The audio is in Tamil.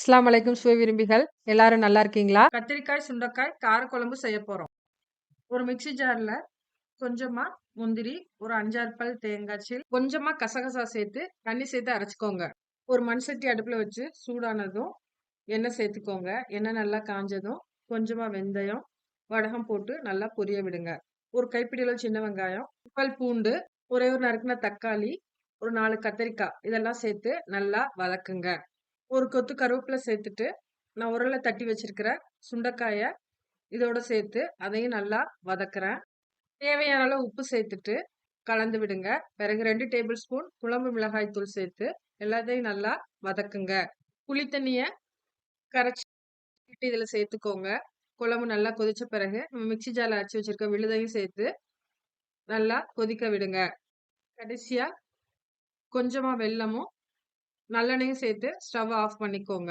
அஸ்ஸலாமு அலைக்கும் சுவை விரும்பிகள். எல்லாரும் நல்லா இருக்கீங்களா? கத்திரிக்காய், சுண்டைக்காய் காரக்குழம்பு செய்ய போறோம். ஒரு மிக்ஸி ஜார்ல கொஞ்சமா முந்திரி, ஒரு 5, 6 பல் தேங்காய் சீல், கொஞ்சமா கசகசா சேர்த்து, தண்ணி சேர்த்து அரைச்சுக்கோங்க. ஒரு மண் சட்டி அடுப்புல வச்சு சூடானதும் எண்ணெய் சேர்த்துக்கோங்க. எண்ணெய் நல்லா காஞ்சதும் கொஞ்சமா வெந்தயம், வடகம் போட்டு நல்லா பொரிய விடுங்க. ஒரு கைப்பிடி அளவு சின்ன வெங்காயம், பல் பூண்டு, ஒரே ஒரு நறுக்குன தக்காளி, ஒரு 4 கத்திரிக்காய் இதெல்லாம் சேர்த்து நல்லா வதக்குங்க. ஒரு கொத்து கருவேப்பிலை சேர்த்துட்டு, நான் உரல்ல தட்டி வச்சிருக்கிற சுண்டைக்காய இதோட சேர்த்து அதையும் நல்லா வதக்குறேன். தேவையான அளவு உப்பு சேர்த்துட்டு கலந்து விடுங்க. பிறகு 2 டேபிள் ஸ்பூன் குழம்பு மிளகாய் தூள் சேர்த்து எல்லாத்தையும் நல்லா வதக்குங்க. புளி தண்ணிய கரைச்சு இதுல சேர்த்துக்கோங்க. குழம்பு நல்லா கொதிச்ச பிறகு நம்ம மிக்ஸி ஜார்ல அரைச்சு வச்சிருக்க விழுதையும் சேர்த்து நல்லா கொதிக்க விடுங்க. கடைசியா கொஞ்சமா வெல்லமும் நல்லெண்ணெயும் சேர்த்து ஸ்டவ் ஆஃப் பண்ணிக்கோங்க.